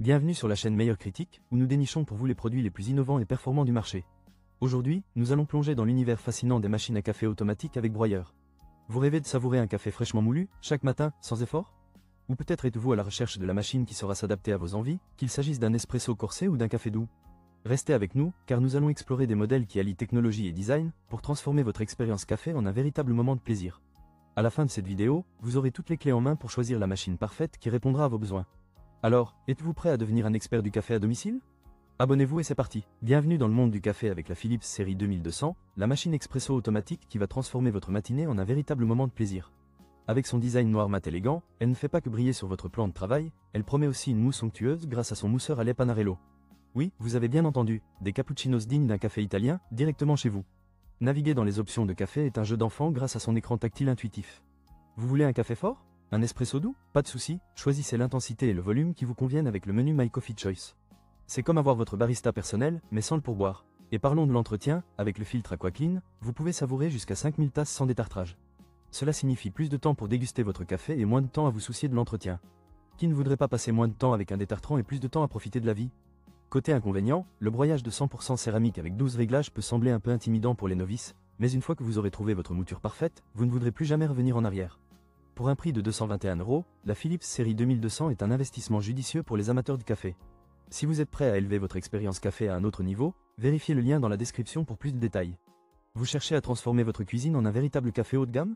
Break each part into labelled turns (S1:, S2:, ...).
S1: Bienvenue sur la chaîne Meilleur Critique, où nous dénichons pour vous les produits les plus innovants et performants du marché. Aujourd'hui, nous allons plonger dans l'univers fascinant des machines à café automatiques avec broyeur. Vous rêvez de savourer un café fraîchement moulu, chaque matin, sans effort? Ou peut-être êtes-vous à la recherche de la machine qui saura s'adapter à vos envies, qu'il s'agisse d'un espresso corsé ou d'un café doux? Restez avec nous, car nous allons explorer des modèles qui allient technologie et design, pour transformer votre expérience café en un véritable moment de plaisir. À la fin de cette vidéo, vous aurez toutes les clés en main pour choisir la machine parfaite qui répondra à vos besoins. Alors, êtes-vous prêt à devenir un expert du café à domicile? Abonnez-vous et c'est parti. Bienvenue dans le monde du café avec la Philips série 2200, la machine expresso automatique qui va transformer votre matinée en un véritable moment de plaisir. Avec son design noir mat élégant, elle ne fait pas que briller sur votre plan de travail, elle promet aussi une mousse onctueuse grâce à son mousseur à lait Panarello. Oui, vous avez bien entendu, des cappuccinos dignes d'un café italien, directement chez vous. Naviguer dans les options de café est un jeu d'enfant grâce à son écran tactile intuitif. Vous voulez un café fort? Un espresso doux? Pas de souci, choisissez l'intensité et le volume qui vous conviennent avec le menu My Coffee Choice. C'est comme avoir votre barista personnel, mais sans le pourboire. Et parlons de l'entretien, avec le filtre AquaClean, vous pouvez savourer jusqu'à 5000 tasses sans détartrage. Cela signifie plus de temps pour déguster votre café et moins de temps à vous soucier de l'entretien. Qui ne voudrait pas passer moins de temps avec un détartrant et plus de temps à profiter de la vie? Côté inconvénient, le broyage de 100% céramique avec 12 réglages peut sembler un peu intimidant pour les novices, mais une fois que vous aurez trouvé votre mouture parfaite, vous ne voudrez plus jamais revenir en arrière. Pour un prix de 221 €, la Philips série 2200 est un investissement judicieux pour les amateurs de café. Si vous êtes prêt à élever votre expérience café à un autre niveau, vérifiez le lien dans la description pour plus de détails. Vous cherchez à transformer votre cuisine en un véritable café haut de gamme?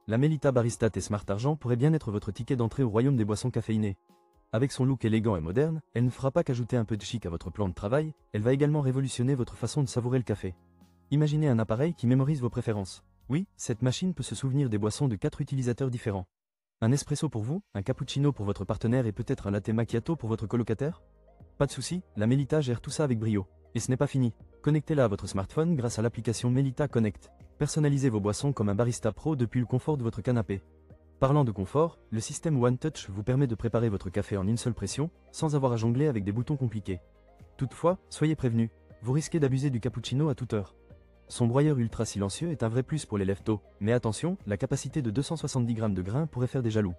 S1: La Melita Baristat et Smart Argent pourrait bien être votre ticket d'entrée au royaume des boissons caféinées. Avec son look élégant et moderne, elle ne fera pas qu'ajouter un peu de chic à votre plan de travail, elle va également révolutionner votre façon de savourer le café. Imaginez un appareil qui mémorise vos préférences. Oui, cette machine peut se souvenir des boissons de 4 utilisateurs différents. Un espresso pour vous, un cappuccino pour votre partenaire et peut-être un latte macchiato pour votre colocataire? Pas de souci, la Melita gère tout ça avec brio. Et ce n'est pas fini. Connectez-la à votre smartphone grâce à l'application Melita Connect. Personnalisez vos boissons comme un barista pro depuis le confort de votre canapé. Parlant de confort, le système One Touch vous permet de préparer votre café en une seule pression, sans avoir à jongler avec des boutons compliqués. Toutefois, soyez prévenus, vous risquez d'abuser du cappuccino à toute heure. Son broyeur ultra silencieux est un vrai plus pour les lève-tôt, mais attention, la capacité de 270 g de grains pourrait faire des jaloux.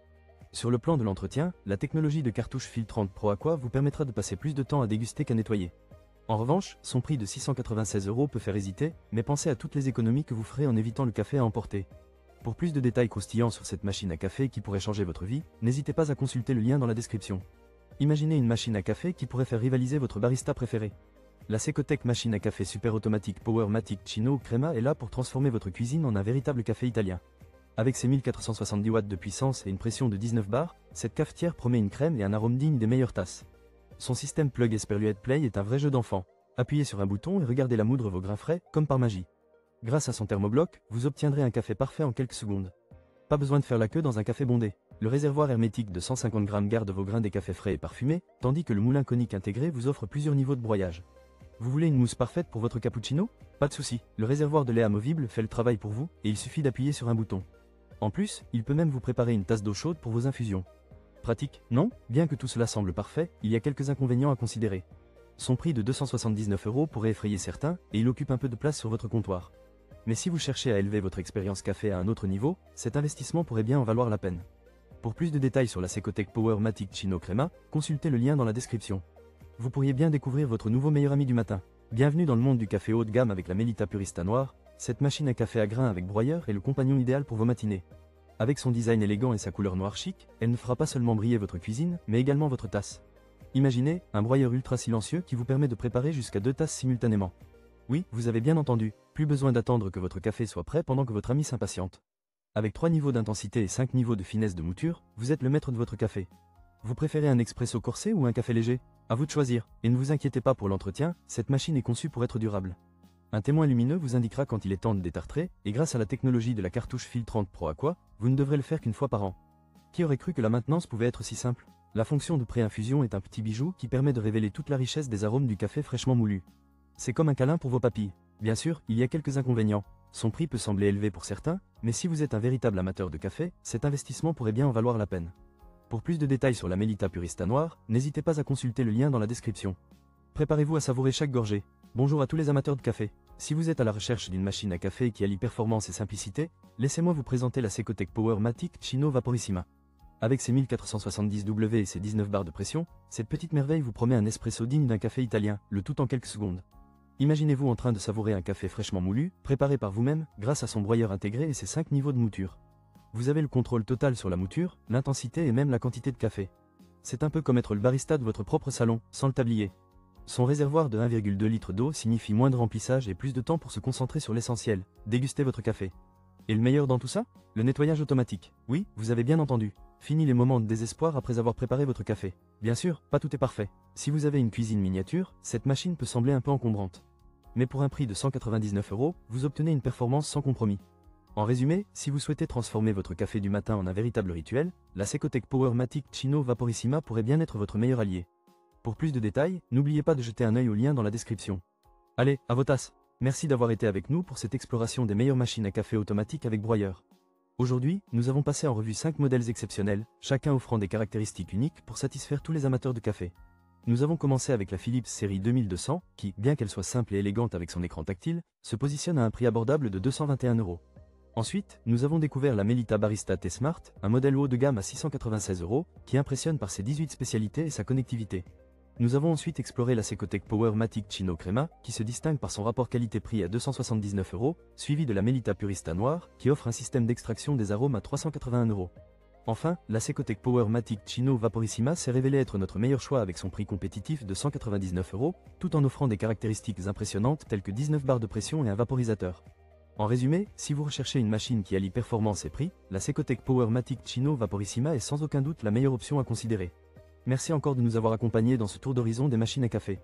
S1: Sur le plan de l'entretien, la technologie de cartouche filtrante Pro Aqua vous permettra de passer plus de temps à déguster qu'à nettoyer. En revanche, son prix de 696 € peut faire hésiter, mais pensez à toutes les économies que vous ferez en évitant le café à emporter. Pour plus de détails croustillants sur cette machine à café qui pourrait changer votre vie, n'hésitez pas à consulter le lien dans la description. Imaginez une machine à café qui pourrait faire rivaliser votre barista préféré. La Secotec machine à café super automatique Powermatic Chino Crema est là pour transformer votre cuisine en un véritable café italien. Avec ses 1470 watts de puissance et une pression de 19 bars, cette cafetière promet une crème et un arôme digne des meilleures tasses. Son système Plug Esperluette Play est un vrai jeu d'enfant. Appuyez sur un bouton et regardez la moudre vos grains frais, comme par magie. Grâce à son thermobloc, vous obtiendrez un café parfait en quelques secondes. Pas besoin de faire la queue dans un café bondé. Le réservoir hermétique de 150 g garde vos grains des cafés frais et parfumés, tandis que le moulin conique intégré vous offre plusieurs niveaux de broyage. Vous voulez une mousse parfaite pour votre cappuccino? Pas de souci, le réservoir de lait amovible fait le travail pour vous, et il suffit d'appuyer sur un bouton. En plus, il peut même vous préparer une tasse d'eau chaude pour vos infusions. Pratique, non? Bien que tout cela semble parfait, il y a quelques inconvénients à considérer. Son prix de 279 € pourrait effrayer certains, et il occupe un peu de place sur votre comptoir. Mais si vous cherchez à élever votre expérience café à un autre niveau, cet investissement pourrait bien en valoir la peine. Pour plus de détails sur la Secotec Powermatic Chino Crema, consultez le lien dans la description. Vous pourriez bien découvrir votre nouveau meilleur ami du matin. Bienvenue dans le monde du café haut de gamme avec la Melita Purista Noire, cette machine à café à grains avec broyeur est le compagnon idéal pour vos matinées. Avec son design élégant et sa couleur noire chic, elle ne fera pas seulement briller votre cuisine, mais également votre tasse. Imaginez, un broyeur ultra silencieux qui vous permet de préparer jusqu'à 2 tasses simultanément. Oui, vous avez bien entendu, plus besoin d'attendre que votre café soit prêt pendant que votre ami s'impatiente. Avec 3 niveaux d'intensité et 5 niveaux de finesse de mouture, vous êtes le maître de votre café. Vous préférez un expresso corsé ou un café léger? À vous de choisir, et ne vous inquiétez pas pour l'entretien, cette machine est conçue pour être durable. Un témoin lumineux vous indiquera quand il est temps de détartrer, et grâce à la technologie de la cartouche filtrante Pro Aqua, vous ne devrez le faire qu'une fois par an. Qui aurait cru que la maintenance pouvait être si simple? La fonction de pré-infusion est un petit bijou qui permet de révéler toute la richesse des arômes du café fraîchement moulu. C'est comme un câlin pour vos papilles. Bien sûr, il y a quelques inconvénients. Son prix peut sembler élevé pour certains, mais si vous êtes un véritable amateur de café, cet investissement pourrait bien en valoir la peine. Pour plus de détails sur la Melita Purista Noire, n'hésitez pas à consulter le lien dans la description. Préparez-vous à savourer chaque gorgée. Bonjour à tous les amateurs de café. Si vous êtes à la recherche d'une machine à café qui allie performance et simplicité, laissez-moi vous présenter la Secotec Powermatic Chino Vaporissima. Avec ses 1470 W et ses 19 barres de pression, cette petite merveille vous promet un espresso digne d'un café italien, le tout en quelques secondes. Imaginez-vous en train de savourer un café fraîchement moulu, préparé par vous-même, grâce à son broyeur intégré et ses 5 niveaux de mouture. Vous avez le contrôle total sur la mouture, l'intensité et même la quantité de café. C'est un peu comme être le barista de votre propre salon, sans le tablier. Son réservoir de 1,2 litre d'eau signifie moins de remplissage et plus de temps pour se concentrer sur l'essentiel, déguster votre café. Et le meilleur dans tout ça? Le nettoyage automatique. Oui, vous avez bien entendu. Fini les moments de désespoir après avoir préparé votre café. Bien sûr, pas tout est parfait. Si vous avez une cuisine miniature, cette machine peut sembler un peu encombrante. Mais pour un prix de 199 €, vous obtenez une performance sans compromis. En résumé, si vous souhaitez transformer votre café du matin en un véritable rituel, la Secotec Powermatic Chino Vaporissima pourrait bien être votre meilleur allié. Pour plus de détails, n'oubliez pas de jeter un œil au lien dans la description. Allez, à vos tasses! Merci d'avoir été avec nous pour cette exploration des meilleures machines à café automatiques avec broyeur. Aujourd'hui, nous avons passé en revue 5 modèles exceptionnels, chacun offrant des caractéristiques uniques pour satisfaire tous les amateurs de café. Nous avons commencé avec la Philips série 2200, qui, bien qu'elle soit simple et élégante avec son écran tactile, se positionne à un prix abordable de 221 €. Ensuite, nous avons découvert la Melita Barista T-Smart, un modèle haut de gamme à 696 €, qui impressionne par ses 18 spécialités et sa connectivité. Nous avons ensuite exploré la Secotec Powermatic Chino Crema, qui se distingue par son rapport qualité-prix à 279 €, suivi de la Melita Purista Noire, qui offre un système d'extraction des arômes à 381 €. Enfin, la Secotec Powermatic Chino Vaporissima s'est révélée être notre meilleur choix avec son prix compétitif de 199 €, tout en offrant des caractéristiques impressionnantes telles que 19 barres de pression et un vaporisateur. En résumé, si vous recherchez une machine qui allie performance et prix, la Secotec Powermatic Chino Vaporissima est sans aucun doute la meilleure option à considérer. Merci encore de nous avoir accompagnés dans ce tour d'horizon des machines à café.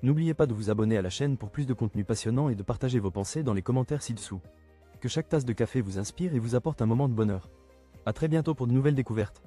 S1: N'oubliez pas de vous abonner à la chaîne pour plus de contenu passionnant et de partager vos pensées dans les commentaires ci-dessous. Que chaque tasse de café vous inspire et vous apporte un moment de bonheur. À très bientôt pour de nouvelles découvertes.